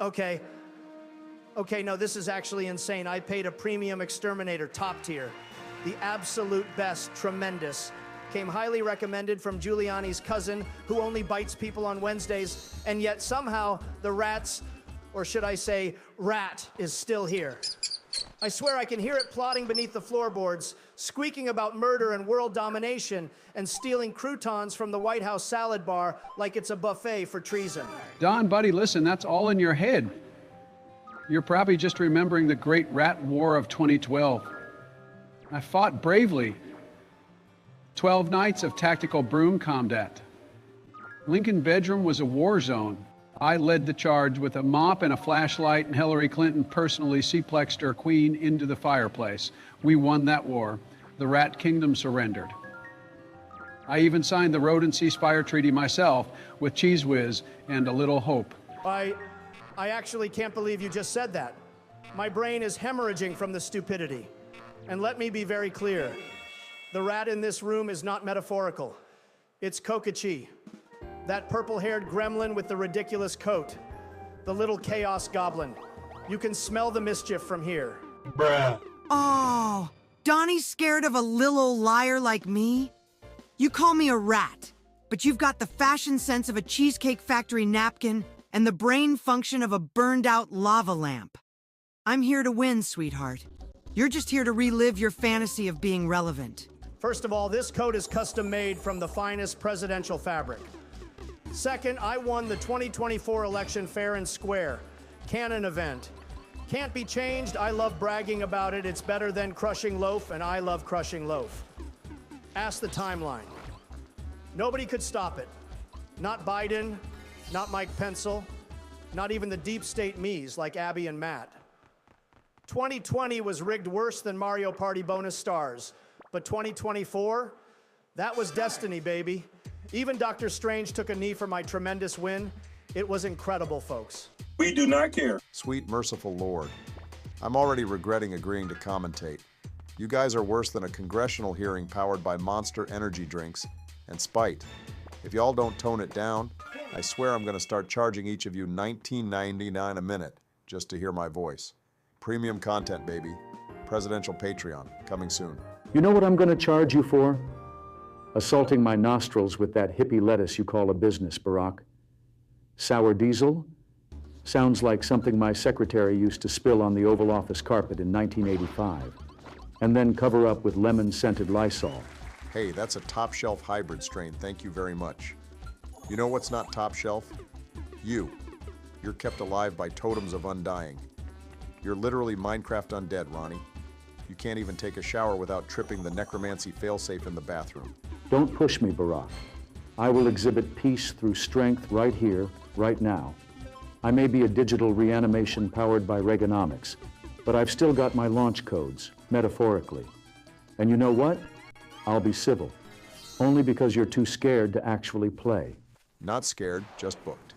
Okay. Okay, no, this is actually insane. I paid a premium exterminator, top tier. The absolute best, tremendous. Came highly recommended from Giuliani's cousin, who only bites people on Wednesdays, and yet somehow the rats, or should I say, rat, is still here. I swear I can hear it plotting beneath the floorboards, squeaking about murder and world domination, and stealing croutons from the White House salad bar like it's a buffet for treason. Don, buddy, listen, that's all in your head. You're probably just remembering the Great Rat War of 2012. I fought bravely. 12 nights of tactical broom combat. Lincoln bedroom was a war zone. I led the charge with a mop and a flashlight, and Hillary Clinton personally seplexed her queen into the fireplace. We won that war. The Rat Kingdom surrendered. I even signed the Rodent Ceasefire Treaty myself with Cheese Whiz and a little hope. I actually can't believe you just said that. My brain is hemorrhaging from the stupidity. And let me be very clear. The rat in this room is not metaphorical. It's Kokichi, that purple-haired gremlin with the ridiculous coat, the little chaos goblin. You can smell the mischief from here. Bruh. Oh, Donnie's scared of a lil ol' liar like me? You call me a rat, but you've got the fashion sense of a Cheesecake Factory napkin and the brain function of a burned-out lava lamp. I'm here to win, sweetheart. You're just here to relive your fantasy of being relevant. First of all, this coat is custom-made from the finest presidential fabric. Second, I won the 2024 election fair and square. Canon event. Can't be changed. I love bragging about it. It's better than crushing loaf, and I love crushing loaf. Ask the timeline. Nobody could stop it. Not Biden, not Mike Pencil, not even the deep state me's like Abby and Matt. 2020 was rigged worse than Mario Party bonus stars, but 2024, that was destiny, baby. Even Dr. Strange took a knee for my tremendous win. It was incredible, folks. We do not care. Sweet, merciful Lord. I'm already regretting agreeing to commentate. You guys are worse than a congressional hearing powered by Monster energy drinks and spite. If y'all don't tone it down, I swear I'm going to start charging each of you $19.99 a minute just to hear my voice. Premium content, baby. Presidential Patreon, coming soon. You know what I'm going to charge you for? Assaulting my nostrils with that hippie lettuce you call a business, Barack. Sour diesel? Sounds like something my secretary used to spill on the Oval Office carpet in 1985, and then cover up with lemon-scented Lysol. Hey, that's a top-shelf hybrid strain, thank you very much. You know what's not top shelf? You. You're kept alive by totems of undying. You're literally Minecraft undead, Ronnie. You can't even take a shower without tripping the necromancy failsafe in the bathroom. Don't push me, Barack. I will exhibit peace through strength right here, right now. I may be a digital reanimation powered by Reaganomics, but I've still got my launch codes, metaphorically. And you know what? I'll be civil. Only because you're too scared to actually play. Not scared, just booked.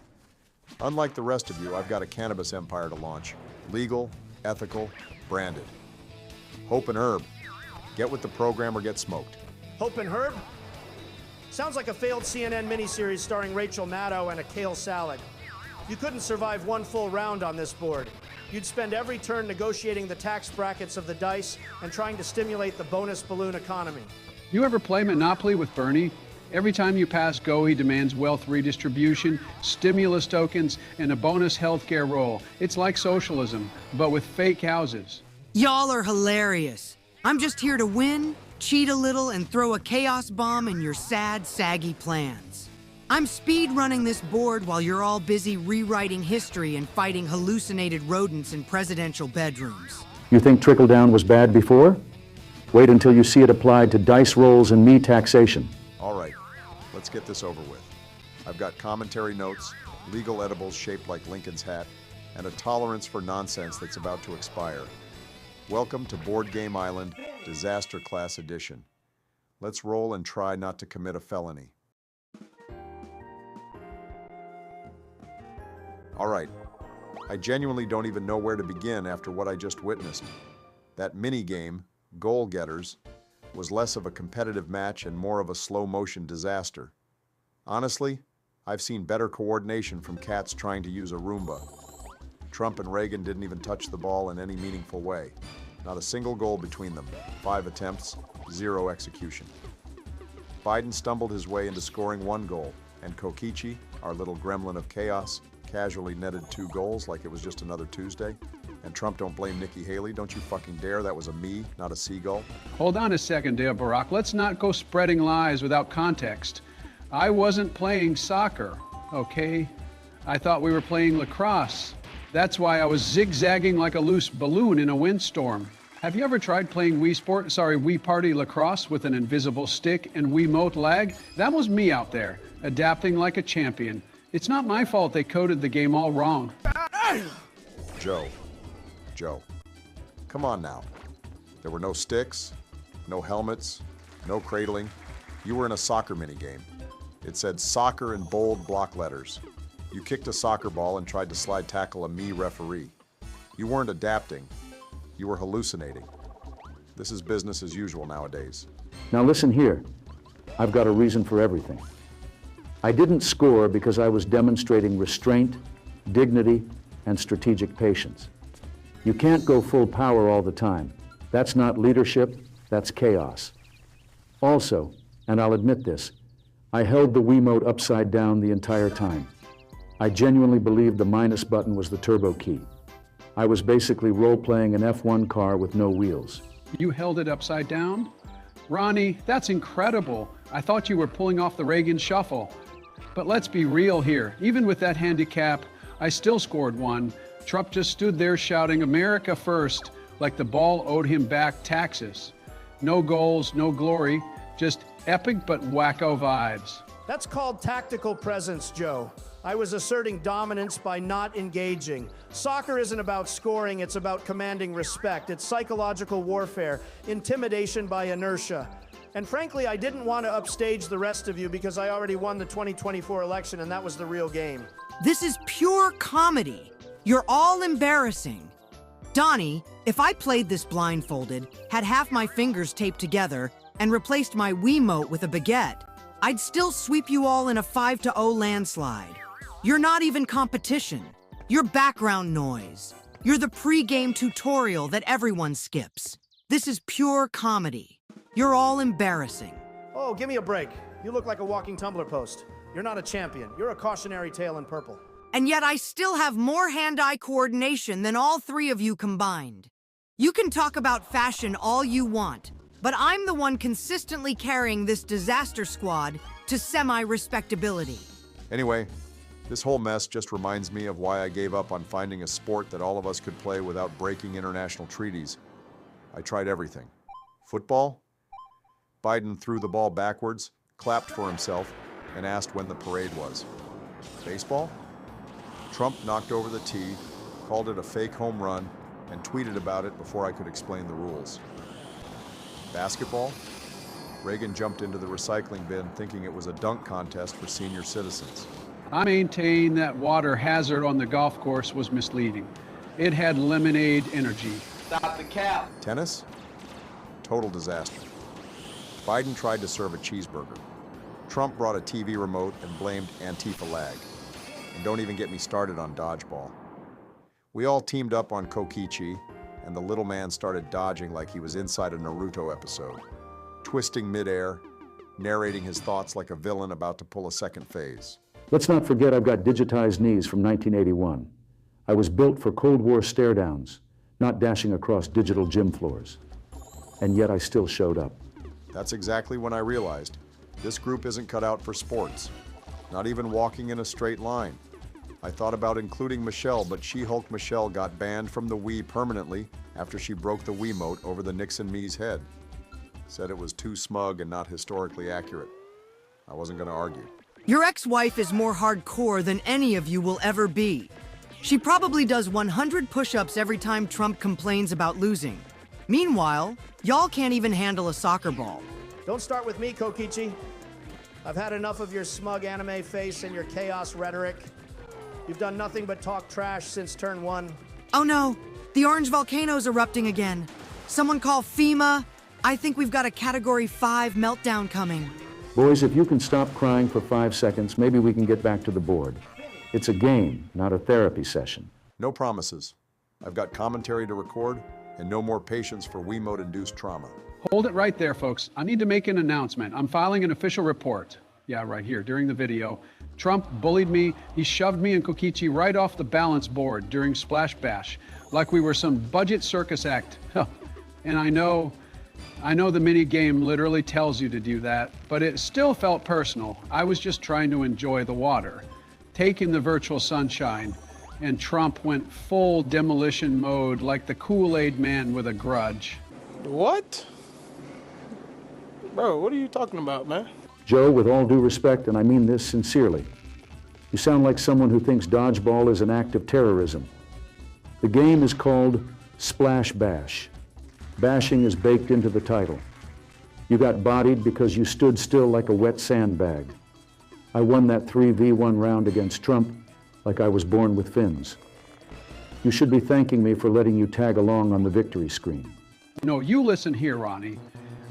Unlike the rest of you, I've got a cannabis empire to launch. Legal, ethical, branded. Hope and Herb. Get with the program or get smoked. Hope and Herb? Sounds like a failed CNN miniseries starring Rachel Maddow and a kale salad. You couldn't survive one full round on this board. You'd spend every turn negotiating the tax brackets of the dice and trying to stimulate the bonus balloon economy. You ever play Monopoly with Bernie? Every time you pass go, he demands wealth redistribution, stimulus tokens, and a bonus healthcare roll. It's like socialism, but with fake houses. Y'all are hilarious. I'm just here to win, cheat a little, and throw a chaos bomb in your sad, saggy plans. I'm speed running this board while you're all busy rewriting history and fighting hallucinated rodents in presidential bedrooms. You think trickle-down was bad before? Wait until you see it applied to dice rolls and me taxation. All right, let's get this over with. I've got commentary notes, legal edibles shaped like Lincoln's hat, and a tolerance for nonsense that's about to expire. Welcome to Board Game Island, Disaster Class Edition. Let's roll and try not to commit a felony. All right, I genuinely don't even know where to begin after what I just witnessed. That mini-game, Goal Getters, was less of a competitive match and more of a slow-motion disaster. Honestly, I've seen better coordination from cats trying to use a Roomba. Trump and Reagan didn't even touch the ball in any meaningful way. Not a single goal between them. 5 attempts, 0 execution. Biden stumbled his way into scoring 1 goal, and Kokichi, our little gremlin of chaos, casually netted 2 goals like it was just another Tuesday. And Trump don't blame Nikki Haley. Don't you fucking dare. That was a me, not a seagull. Hold on a second there, Barack. Let's not go spreading lies without context. I wasn't playing soccer, okay? I thought we were playing lacrosse. That's why I was zigzagging like a loose balloon in a windstorm. Have you ever tried playing Wii Party lacrosse with an invisible stick and Wiimote lag? That was me out there, adapting like a champion. It's not my fault they coded the game all wrong. Joe, come on now. There were no sticks, no helmets, no cradling. You were in a soccer minigame. It said soccer in bold block letters. You kicked a soccer ball and tried to slide tackle a me referee. You weren't adapting. You were hallucinating. This is business as usual nowadays. Now listen here. I've got a reason for everything. I didn't score because I was demonstrating restraint, dignity, and strategic patience. You can't go full power all the time. That's not leadership, that's chaos. Also, and I'll admit this, I held the Wiimote upside down the entire time. I genuinely believed the minus button was the turbo key. I was basically role-playing an F1 car with no wheels. You held it upside down? Ronnie, that's incredible. I thought you were pulling off the Reagan shuffle. But let's be real here. Even with that handicap, I still scored 1. Trump just stood there shouting America first, like the ball owed him back taxes. No goals, no glory, just epic but wacko vibes. That's called tactical presence, Joe. I was asserting dominance by not engaging. Soccer isn't about scoring, it's about commanding respect. It's psychological warfare, intimidation by inertia. And frankly, I didn't want to upstage the rest of you because I already won the 2024 election and that was the real game. This is pure comedy. You're all embarrassing. Donnie, if I played this blindfolded, had half my fingers taped together, and replaced my Wiimote with a baguette, I'd still sweep you all in a 5-0 landslide. You're not even competition. You're background noise. You're the pre-game tutorial that everyone skips. This is pure comedy. You're all embarrassing. Oh, give me a break. You look like a walking Tumblr post. You're not a champion. You're a cautionary tale in purple. And yet I still have more hand-eye coordination than all 3 of you combined. You can talk about fashion all you want, but I'm the one consistently carrying this disaster squad to semi-respectability. Anyway, this whole mess just reminds me of why I gave up on finding a sport that all of us could play without breaking international treaties. I tried everything. Football? Biden threw the ball backwards, clapped for himself, and asked when the parade was. Baseball? Trump knocked over the tee, called it a fake home run, and tweeted about it before I could explain the rules. Basketball? Reagan jumped into the recycling bin thinking it was a dunk contest for senior citizens. I maintain that water hazard on the golf course was misleading. It had lemonade energy. Stop the cap. Tennis? Total disaster. Biden tried to serve a cheeseburger. Trump brought a TV remote and blamed Antifa lag. And don't even get me started on dodgeball. We all teamed up on Kokichi, and the little man started dodging like he was inside a Naruto episode, twisting midair, narrating his thoughts like a villain about to pull a second phase. Let's not forget I've got digitized knees from 1981. I was built for Cold War stare-downs, not dashing across digital gym floors. And yet I still showed up. That's exactly when I realized this group isn't cut out for sports, not even walking in a straight line. I thought about including Michelle, but She-Hulk Michelle got banned from the Wii permanently after she broke the Wiimote over the Nixon Me's head. Said it was too smug and not historically accurate. I wasn't going to argue. Your ex-wife is more hardcore than any of you will ever be. She probably does 100 push-ups every time Trump complains about losing. Meanwhile, y'all can't even handle a soccer ball. Don't start with me, Kokichi. I've had enough of your smug anime face and your chaos rhetoric. You've done nothing but talk trash since turn 1. Oh no, the orange volcano's erupting again. Someone call FEMA. I think we've got a Category 5 meltdown coming. Boys, if you can stop crying for 5 seconds, maybe we can get back to the board. It's a game, not a therapy session. No promises. I've got commentary to record and no more patience for Wiimote-induced trauma. Hold it right there, folks. I need to make an announcement. I'm filing an official report. Yeah, right here, during the video. Trump bullied me. He shoved me and Kokichi right off the balance board during Splash Bash, like we were some budget circus act. And I know the mini game literally tells you to do that, but it still felt personal. I was just trying to enjoy the water, take in the virtual sunshine, and Trump went full demolition mode like the Kool-Aid man with a grudge. What? Bro, what are you talking about, man? Joe, with all due respect, and I mean this sincerely, you sound like someone who thinks dodgeball is an act of terrorism. The game is called Splash Bash. Bashing is baked into the title. You got bodied because you stood still like a wet sandbag. I won that 3v1 round against Trump like I was born with fins. You should be thanking me for letting you tag along on the victory screen. No, you listen here, Ronnie.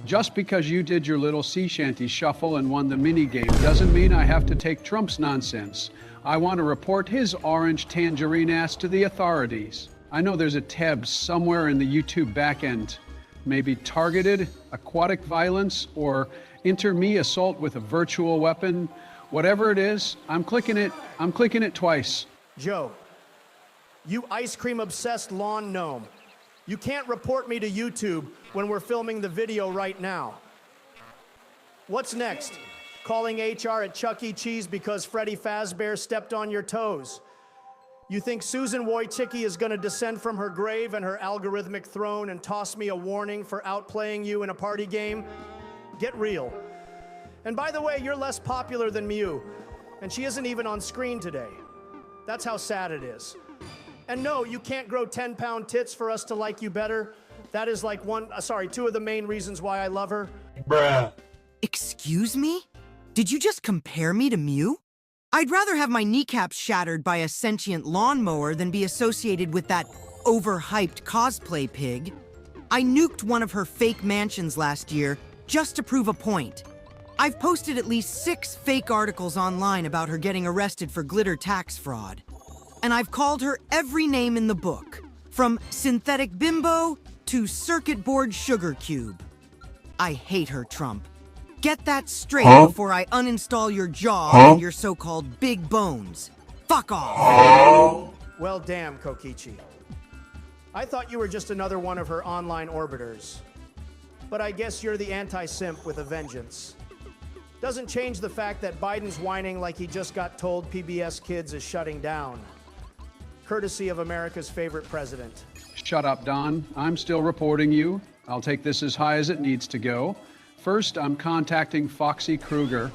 Just because you did your little sea shanty shuffle and won the mini game doesn't mean I have to take Trump's nonsense. I want to report his orange tangerine ass to the authorities. I know there's a tab somewhere in the YouTube backend, maybe targeted aquatic violence or inter-me assault with a virtual weapon. Whatever it is, I'm clicking it twice. Joe, you ice cream obsessed lawn gnome. You can't report me to YouTube when we're filming the video right now. What's next? Calling HR at Chuck E. Cheese because Freddy Fazbear stepped on your toes. You think Susan Wojcicki is going to descend from her grave and her algorithmic throne and toss me a warning for outplaying you in a party game? Get real. And by the way, you're less popular than Mew, and she isn't even on screen today. That's how sad it is. And no, you can't grow 10-pound tits for us to like you better. That is like two of the main reasons why I love her. Bruh. Excuse me? Did you just compare me to Mew? I'd rather have my kneecaps shattered by a sentient lawnmower than be associated with that overhyped cosplay pig. I nuked one of her fake mansions last year just to prove a point. I've posted at least 6 fake articles online about her getting arrested for glitter tax fraud. And I've called her every name in the book, from synthetic bimbo to circuit board sugar cube. I hate her, Trump. Get that straight before I uninstall your jaw and your so-called big bones. Fuck off! Well, damn, Kokichi. I thought you were just another one of her online orbiters. But I guess you're the anti-simp with a vengeance. Doesn't change the fact that Biden's whining like he just got told PBS Kids is shutting down. Courtesy of America's favorite president. Shut up, Don. I'm still reporting you. I'll take this as high as it needs to go. First, I'm contacting Foxy Kruger.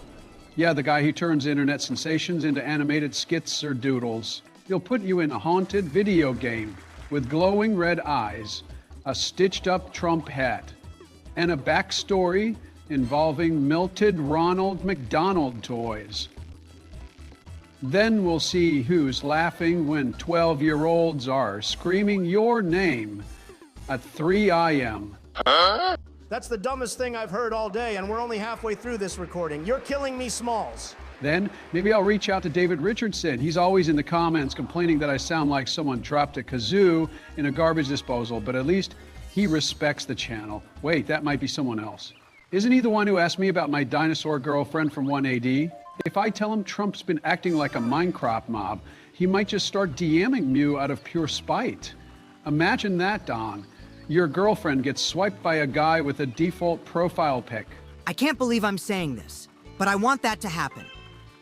Yeah, the guy who turns internet sensations into animated skits or doodles. He'll put you in a haunted video game with glowing red eyes, a stitched-up Trump hat, and a backstory involving melted Ronald McDonald toys. Then we'll see who's laughing when 12-year-olds are screaming your name at 3 a.m. That's the dumbest thing I've heard all day, and we're only halfway through this recording. You're killing me, Smalls. Then maybe I'll reach out to David Richardson. He's always in the comments complaining that I sound like someone dropped a kazoo in a garbage disposal, but at least he respects the channel. Wait, that might be someone else. Isn't he the one who asked me about my dinosaur girlfriend from 1AD? If I tell him Trump's been acting like a Minecraft mob, he might just start DMing Mew out of pure spite. Imagine that, Don. Your girlfriend gets swiped by a guy with a default profile pic. I can't believe I'm saying this, but I want that to happen.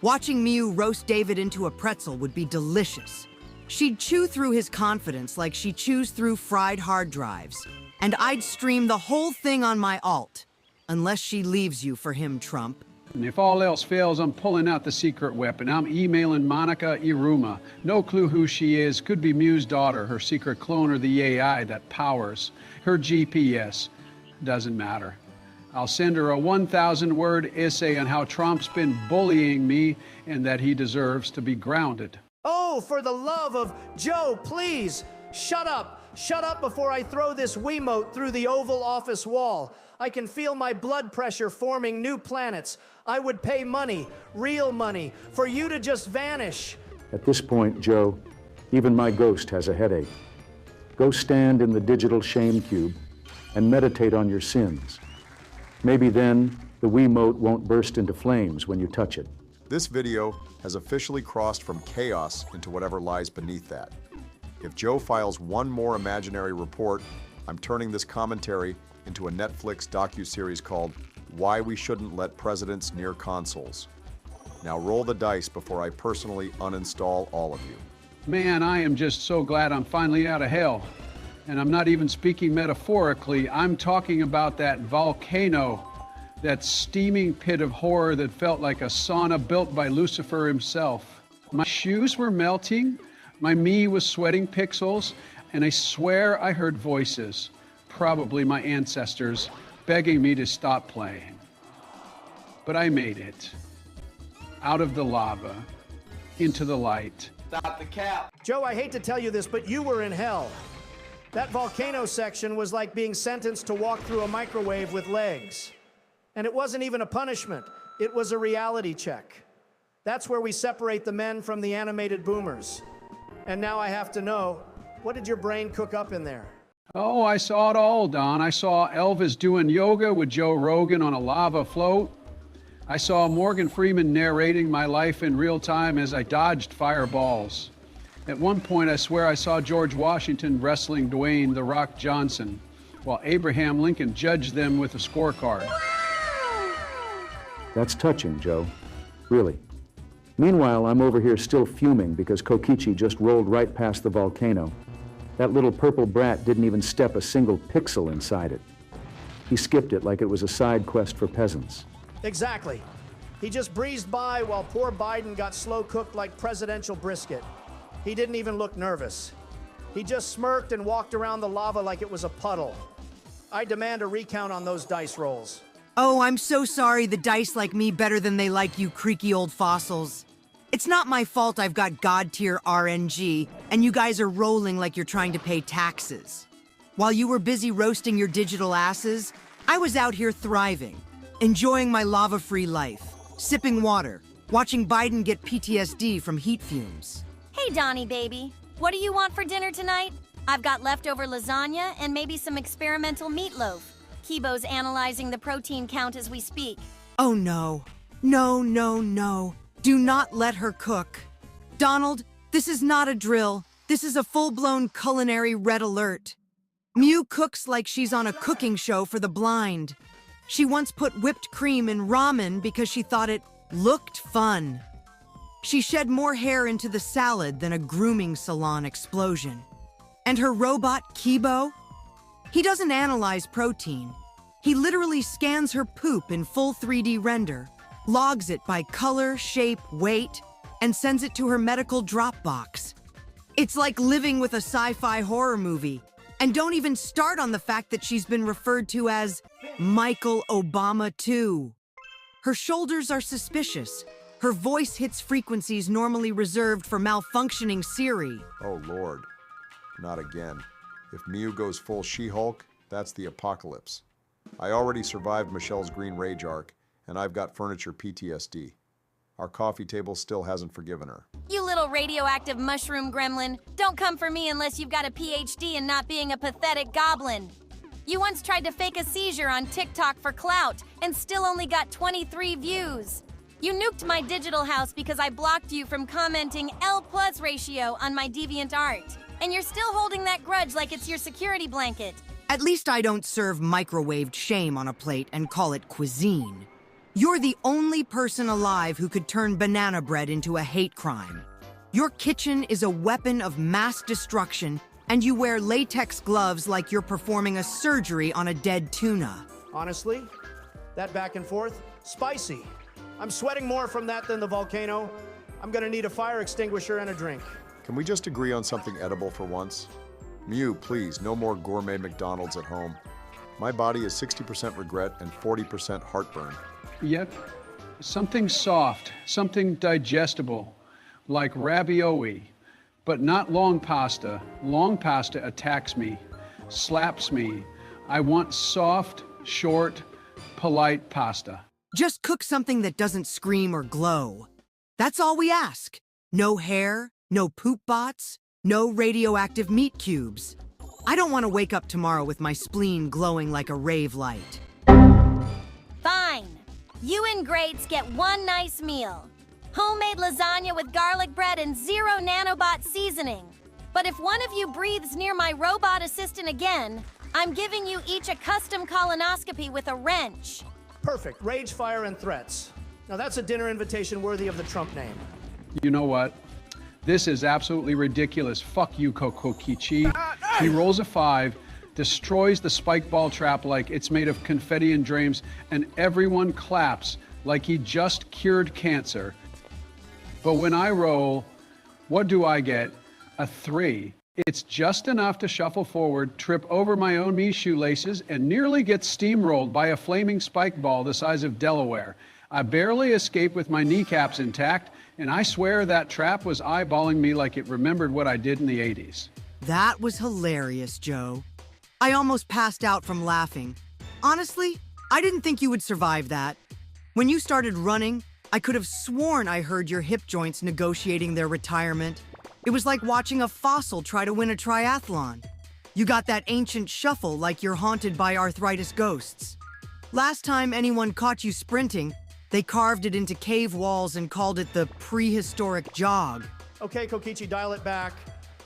Watching Mew roast David into a pretzel would be delicious. She'd chew through his confidence like she chews through fried hard drives. And I'd stream the whole thing on my alt. Unless she leaves you for him, Trump. And if all else fails, I'm pulling out the secret weapon. I'm emailing Monica Iruma. No clue who she is. Could be Mew's daughter, her secret clone, or the AI that powers her GPS. Doesn't matter. I'll send her a 1,000-word essay on how Trump's been bullying me and that he deserves to be grounded. Oh, for the love of Joe, please, shut up. Shut up before I throw this Wiimote through the Oval Office wall. I can feel my blood pressure forming new planets. I would pay money, real money, for you to just vanish. At this point, Joe, Even my ghost has a headache. Go stand in the digital shame cube and meditate on your sins. Maybe then the Wiimote won't burst into flames when you touch it. This video has officially crossed from chaos into whatever lies beneath that. If Joe files one more imaginary report, I'm turning this commentary into a Netflix docuseries called Why We Shouldn't Let Presidents Near Consoles. Now roll the dice before I personally uninstall all of you. Man, I am just so glad I'm finally out of hell. And I'm not even speaking metaphorically. I'm talking about that volcano, that steaming pit of horror that felt like a sauna built by Lucifer himself. My shoes were melting, my me was sweating pixels, and I swear I heard voices, probably my ancestors, begging me to stop playing. But I made it. Out of the lava, into the light. Stop the cap. Joe, I hate to tell you this, but you were in hell. That volcano section was like being sentenced to walk through a microwave with legs. And it wasn't even a punishment. It was a reality check. That's where we separate the men from the animated boomers. And now I have to know, what did your brain cook up in there? Oh, I saw it all, Don. I saw Elvis doing yoga with Joe Rogan on a lava float. I saw Morgan Freeman narrating my life in real time as I dodged fireballs. At one point, I swear I saw George Washington wrestling Dwayne "The Rock" Johnson, while Abraham Lincoln judged them with a scorecard. That's touching, Joe. Really. Meanwhile, I'm over here still fuming because Kokichi just rolled right past the volcano. That little purple brat didn't even step a single pixel inside it. He skipped it like it was a side quest for peasants. Exactly. He just breezed by while poor Biden got slow cooked like presidential brisket. He didn't even look nervous. He just smirked and walked around the lava like it was a puddle. I demand a recount on those dice rolls. Oh, I'm so sorry the dice like me better than they like you creaky old fossils. It's not my fault I've got God-tier RNG, and you guys are rolling like you're trying to pay taxes. While you were busy roasting your digital asses, I was out here thriving, enjoying my lava-free life, sipping water, watching Biden get PTSD from heat fumes. Hey, Donnie baby. What do you want for dinner tonight? I've got leftover lasagna and maybe some experimental meatloaf. Kibo's analyzing the protein count as we speak. Oh no. No, no, no. Do not let her cook. Donald, this is not a drill. This is a full-blown culinary red alert. Mew cooks like she's on a cooking show for the blind. She once put whipped cream in ramen because she thought it looked fun. She shed more hair into the salad than a grooming salon explosion. And her robot, Kibo? He doesn't analyze protein. He literally scans her poop in full 3D render, logs it by color, shape, weight, and sends it to her medical Dropbox. It's like living with a sci-fi horror movie. And don't even start on the fact that she's been referred to as Michael Obama too. Her shoulders are suspicious. Her voice hits frequencies normally reserved for malfunctioning Siri. Oh Lord, not again. If Mew goes full She-Hulk, that's the apocalypse. I already survived Michelle's green rage arc, and I've got furniture PTSD. Our coffee table still hasn't forgiven her. You little radioactive mushroom gremlin. Don't come for me unless you've got a PhD in not being a pathetic goblin. You once tried to fake a seizure on TikTok for clout and still only got 23 views. You nuked my digital house because I blocked you from commenting L+ ratio on my deviant art. And you're still holding that grudge like it's your security blanket. At least I don't serve microwaved shame on a plate and call it cuisine. You're the only person alive who could turn banana bread into a hate crime. Your kitchen is a weapon of mass destruction, and you wear latex gloves like you're performing a surgery on a dead tuna. Honestly, that back and forth, spicy. I'm sweating more from that than the volcano. I'm gonna need a fire extinguisher and a drink. Can we just agree on something edible for once? Mew, please, no more gourmet McDonald's at home. My body is 60% regret and 40% heartburn. Yep, something soft, something digestible, like ravioli, but not long pasta. Long pasta attacks me, slaps me. I want soft, short, polite pasta. Just cook something that doesn't scream or glow. That's all we ask. No hair, no poop bots, No radioactive meat cubes. I don't want to wake up tomorrow with my spleen glowing like a rave light. Fine. You ingrates get one nice meal. Homemade lasagna with garlic bread and 0 nanobot seasoning. But if one of you breathes near my robot assistant again, I'm giving you each a custom colonoscopy with a wrench. Perfect. Rage, fire, and threats. Now that's a dinner invitation worthy of the Trump name. You know what? This is absolutely ridiculous. Fuck you, Kokichi. He rolls a 5, destroys the spike ball trap like it's made of confetti and dreams, and everyone claps like he just cured cancer. But when I roll, what do I get? A 3. It's just enough to shuffle forward, trip over my own me shoelaces, and nearly get steamrolled by a flaming spike ball the size of Delaware. I barely escape with my kneecaps intact, and I swear that trap was eyeballing me like it remembered what I did in the 80s. That was hilarious, Joe. I almost passed out from laughing. Honestly, I didn't think you would survive that. When you started running, I could have sworn I heard your hip joints negotiating their retirement. It was like watching a fossil try to win a triathlon. You got that ancient shuffle like you're haunted by arthritis ghosts. Last time anyone caught you sprinting, they carved it into cave walls and called it the prehistoric jog. Okay, Kokichi, dial it back.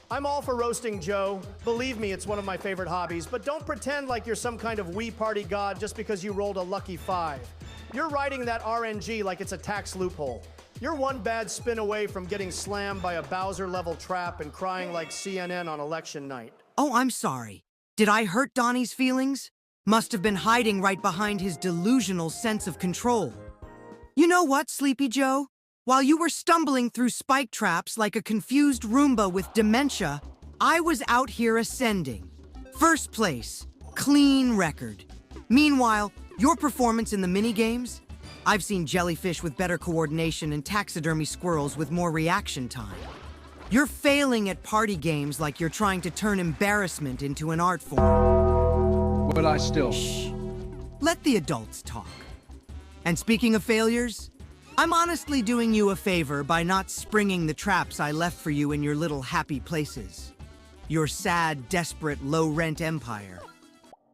I'm all for roasting Joe. Believe me, it's one of my favorite hobbies, but don't pretend like you're some kind of WII party god just because you rolled a lucky 5. You're riding that RNG like it's a tax loophole. You're one bad spin away from getting slammed by a Bowser-level trap and crying like CNN on election night. Oh, I'm sorry. Did I hurt Donnie's feelings? Must have been hiding right behind his delusional sense of control. You know what, Sleepy Joe? While you were stumbling through spike traps like a confused Roomba with dementia, I was out here ascending. First place, clean record. Meanwhile, your performance in the minigames? I've seen jellyfish with better coordination and taxidermy squirrels with more reaction time. You're failing at party games like you're trying to turn embarrassment into an art form. But I still... Shh. Let the adults talk. And speaking of failures, I'm honestly doing you a favor by not springing the traps I left for you in your little happy places. Your sad, desperate, low-rent empire.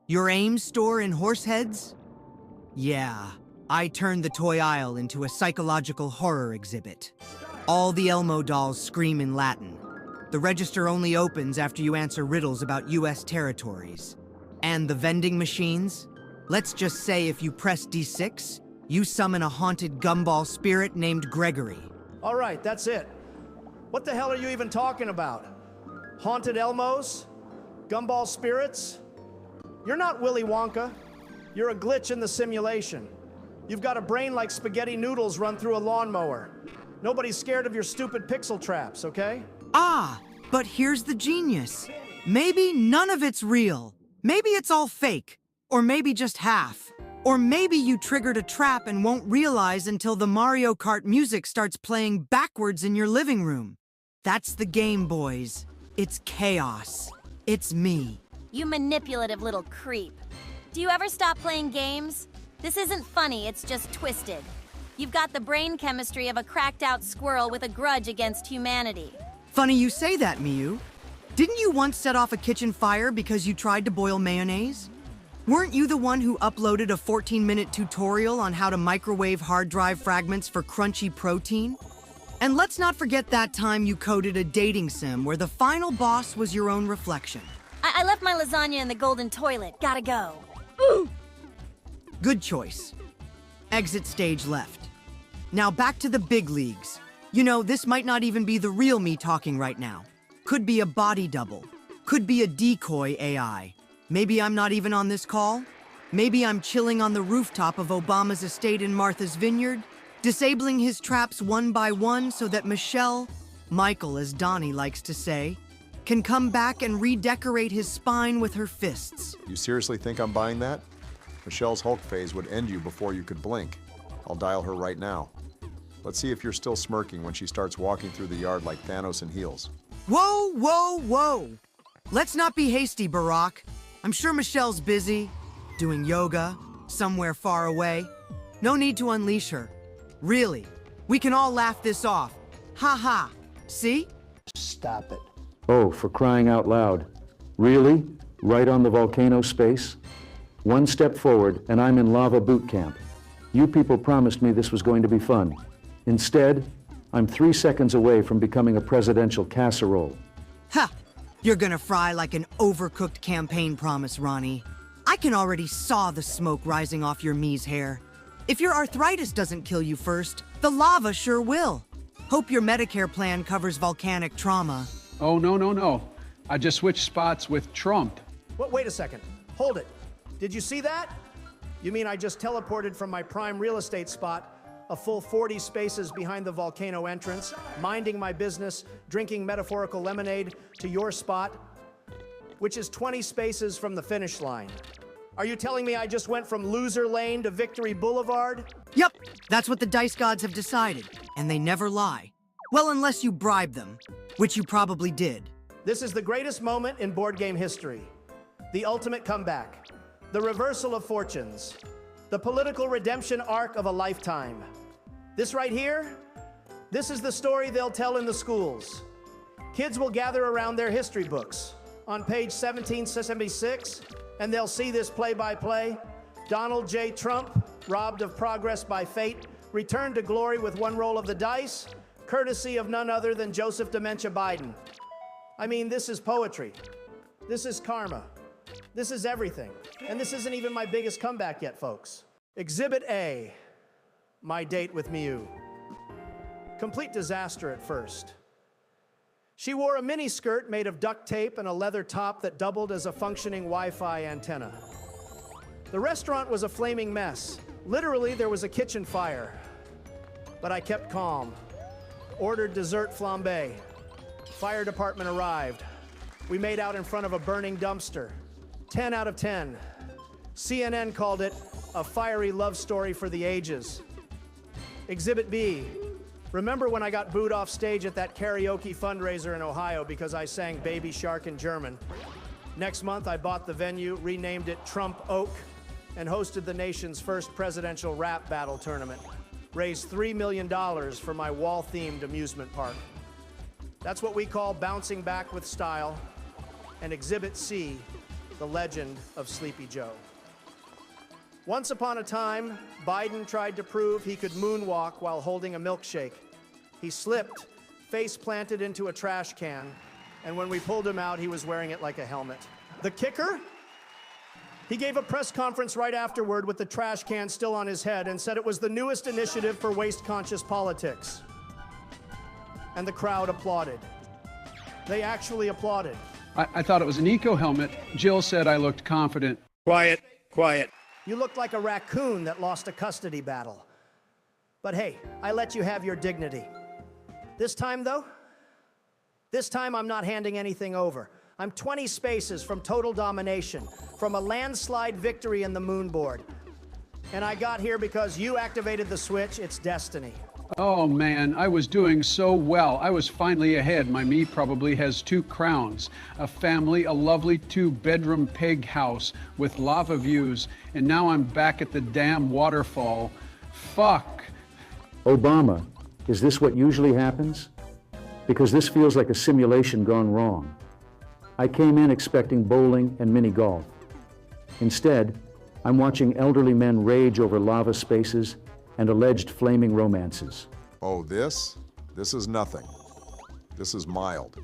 Your AIM store in Horseheads? Yeah, I turned the toy aisle into a psychological horror exhibit. All the Elmo dolls scream in Latin. The register only opens after you answer riddles about US territories. And the vending machines? Let's just say if you press D6, you summon a haunted gumball spirit named Gregory. All right, that's it. What the hell are you even talking about? Haunted Elmos? Gumball spirits? You're not Willy Wonka. You're a glitch in the simulation. You've got a brain like spaghetti noodles run through a lawnmower. Nobody's scared of your stupid pixel traps, okay? Ah, but here's the genius. Maybe none of it's real. Maybe it's all fake. Or maybe just half. Or maybe you triggered a trap and won't realize until the Mario Kart music starts playing backwards in your living room. That's the game, boys. It's chaos. It's me. You manipulative little creep. Do you ever stop playing games? This isn't funny, it's just twisted. You've got the brain chemistry of a cracked-out squirrel with a grudge against humanity. Funny you say that, Miyu. Didn't you once set off a kitchen fire because you tried to boil mayonnaise? Weren't you the one who uploaded a 14-minute tutorial on how to microwave hard drive fragments for crunchy protein? And let's not forget that time you coded a dating sim where the final boss was your own reflection. I left my lasagna in the golden toilet. Gotta go. Good choice. Exit stage left. Now back to the big leagues. You know, this might not even be the real me talking right now. Could be a body double. Could be a decoy AI. Maybe I'm not even on this call. Maybe I'm chilling on the rooftop of Obama's estate in Martha's Vineyard, disabling his traps one by one so that Michael as Donnie likes to say, can come back and redecorate his spine with her fists. You seriously think I'm buying that? Michelle's Hulk phase would end you before you could blink. I'll dial her right now. Let's see if you're still smirking when she starts walking through the yard like Thanos in heels. Whoa, whoa, whoa! Let's not be hasty, Barack. I'm sure Michelle's busy, doing yoga, somewhere far away. No need to unleash her. Really, we can all laugh this off. Ha ha. See? Stop it. Oh, for crying out loud. Really? Right on the volcano space? One step forward, and I'm in lava boot camp. You people promised me this was going to be fun. Instead, I'm 3 seconds away from becoming a presidential casserole. Ha! You're gonna fry like an overcooked campaign promise, Ronnie. I can already saw the smoke rising off your Mii's hair. If your arthritis doesn't kill you first, the lava sure will. Hope your Medicare plan covers volcanic trauma. Oh, no. I just switched spots with Trump. Wait a second. Hold it. Did you see that? You mean I just teleported from my prime real estate spot, a full 40 spaces behind the volcano entrance, minding my business, drinking metaphorical lemonade, to your spot, which is 20 spaces from the finish line? Are you telling me I just went from loser lane to victory boulevard? Yep, that's what the dice gods have decided, and they never lie. Well, unless you bribe them, which you probably did. This is the greatest moment in board game history. The ultimate comeback. The reversal of fortunes. The political redemption arc of a lifetime. This right here, this is the story they'll tell in the schools. Kids will gather around their history books on page 1776, and they'll see this play-by-play. Donald J. Trump, robbed of progress by fate, returned to glory with one roll of the dice, courtesy of none other than Joseph Dementia Biden. I mean, this is poetry. This is karma. This is everything. And this isn't even my biggest comeback yet, folks. Exhibit A, my date with Miu. Complete disaster at first. She wore a mini skirt made of duct tape and a leather top that doubled as a functioning Wi-Fi antenna. The restaurant was a flaming mess. Literally, there was a kitchen fire. But I kept calm. Ordered dessert flambe. Fire department arrived. We made out in front of a burning dumpster. 10 out of 10. CNN called it a fiery love story for the ages. Exhibit B. Remember when I got booed off stage at that karaoke fundraiser in Ohio because I sang Baby Shark in German? Next month, I bought the venue, renamed it Trump Oak, and hosted the nation's first presidential rap battle tournament. Raised $3 million for my wall-themed amusement park. That's what we call bouncing back with style. And Exhibit C, the legend of Sleepy Joe. Once upon a time, Biden tried to prove he could moonwalk while holding a milkshake. He slipped, face planted into a trash can, and when we pulled him out, he was wearing it like a helmet. The kicker? He gave a press conference right afterward with the trash can still on his head and said it was the newest initiative for waste-conscious politics. And the crowd applauded. They actually applauded. I thought it was an eco-helmet. Jill said I looked confident. Quiet. You looked like a raccoon that lost a custody battle. But hey, I let you have your dignity. This time, though, I'm not handing anything over. I'm 20 spaces from total domination, from a landslide victory in the moon board. And I got here because you activated the switch. It's destiny. Oh man, I was doing so well. I was finally ahead. My me probably has 2 crowns, a family, a lovely 2-bedroom peg house with lava views, and now I'm back at the damn waterfall. Fuck. Obama, is this what usually happens? Because this feels like a simulation gone wrong. I came in expecting bowling and mini golf. Instead, I'm watching elderly men rage over lava spaces and alleged flaming romances. Oh, this is nothing. This is mild.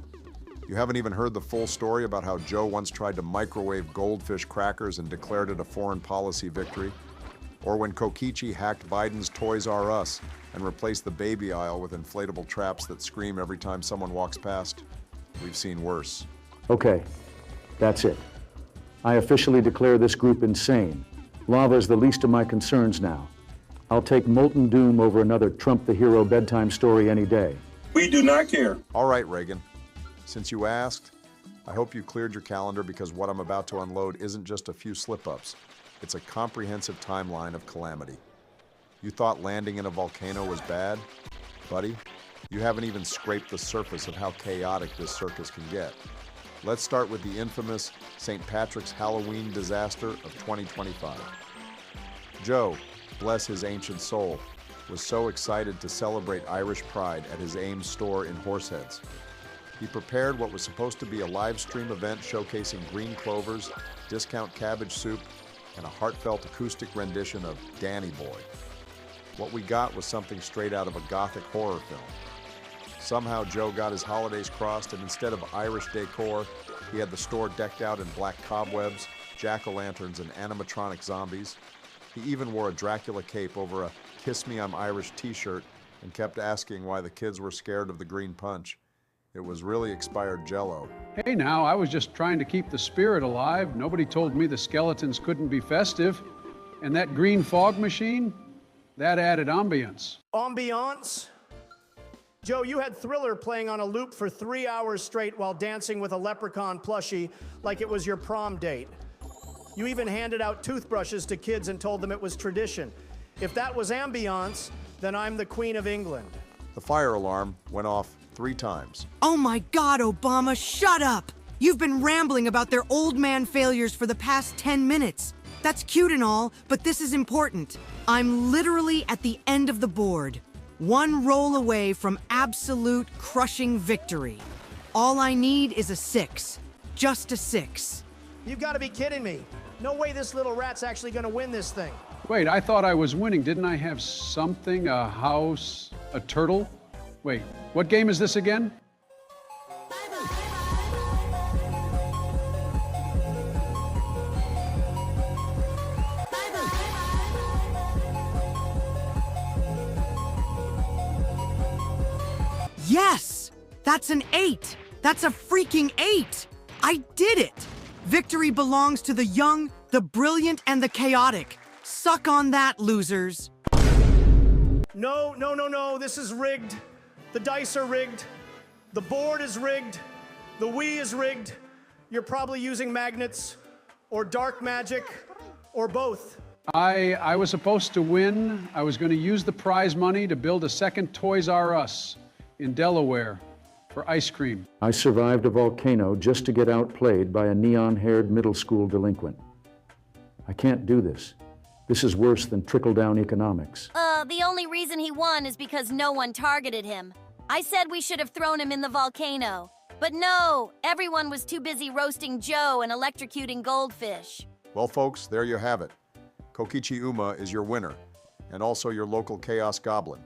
You haven't even heard the full story about how Joe once tried to microwave goldfish crackers and declared it a foreign policy victory? Or when Kokichi hacked Biden's Toys R Us and replaced the baby aisle with inflatable traps that scream every time someone walks past? We've seen worse. Okay, that's it. I officially declare this group insane. Lava is the least of my concerns now. I'll take molten doom over another Trump the hero bedtime story any day. We do not care. All right, Reagan. Since you asked, I hope you cleared your calendar because what I'm about to unload isn't just a few slip-ups. It's a comprehensive timeline of calamity. You thought landing in a volcano was bad? Buddy, you haven't even scraped the surface of how chaotic this circus can get. Let's start with the infamous St. Patrick's Halloween disaster of 2025. Joe, bless his ancient soul, was so excited to celebrate Irish pride at his AIM store in Horseheads. He prepared what was supposed to be a live stream event showcasing green clovers, discount cabbage soup, and a heartfelt acoustic rendition of Danny Boy. What we got was something straight out of a gothic horror film. Somehow Joe got his holidays crossed, and instead of Irish decor, he had the store decked out in black cobwebs, jack-o'-lanterns, and animatronic zombies. He even wore a Dracula cape over a "Kiss Me, I'm Irish" t-shirt and kept asking why the kids were scared of the green punch. It was really expired Jell-O. Hey now, I was just trying to keep the spirit alive. Nobody told me the skeletons couldn't be festive. And that green fog machine, that added ambience. Ambiance? Joe, you had Thriller playing on a loop for 3 hours straight while dancing with a leprechaun plushie like it was your prom date. You even handed out toothbrushes to kids and told them it was tradition. If that was ambiance, then I'm the Queen of England. The fire alarm went off 3 times. Oh my God, Obama, shut up! You've been rambling about their old man failures for the past 10 minutes. That's cute and all, but this is important. I'm literally at the end of the board. One roll away from absolute crushing victory. All I need is a 6. Just a 6. You've got to be kidding me. No way this little rat's actually going to win this thing. Wait, I thought I was winning. Didn't I have something? A house? A turtle? Wait, what game is this again? Yes! That's an 8! That's a freaking 8! I did it! Victory belongs to the young, the brilliant, and the chaotic. Suck on that, losers. No, no, no, no, this is rigged. The dice are rigged. The board is rigged. The WII is rigged. You're probably using magnets, or dark magic, or both. I was supposed to win. I was going to use the prize money to build a second Toys R Us in Delaware for ice cream. I survived a volcano just to get outplayed by a neon-haired middle school delinquent. I can't do this. This is worse than trickle-down economics. The only reason he won is because no one targeted him. I said we should have thrown him in the volcano. But no, everyone was too busy roasting Joe and electrocuting goldfish. Well, folks, there you have it. Kokichi Ouma is your winner, and also your local Chaos Goblin.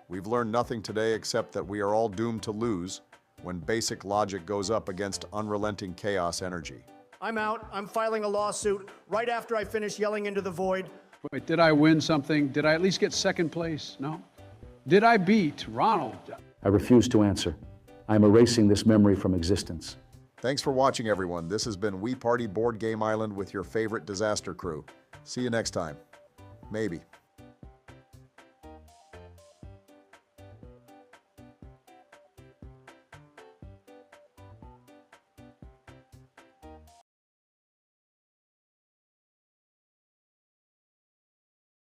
We've learned nothing today except that we are all doomed to lose when basic logic goes up against unrelenting chaos energy. I'm out. I'm filing a lawsuit right after I finish yelling into the void. Wait, did I win something? Did I at least get second place? No? Did I beat Ronald? I refuse to answer. I am erasing this memory from existence. Thanks for watching, everyone. This has been WII Party Board Game Island with your favorite disaster crew. See you next time. Maybe.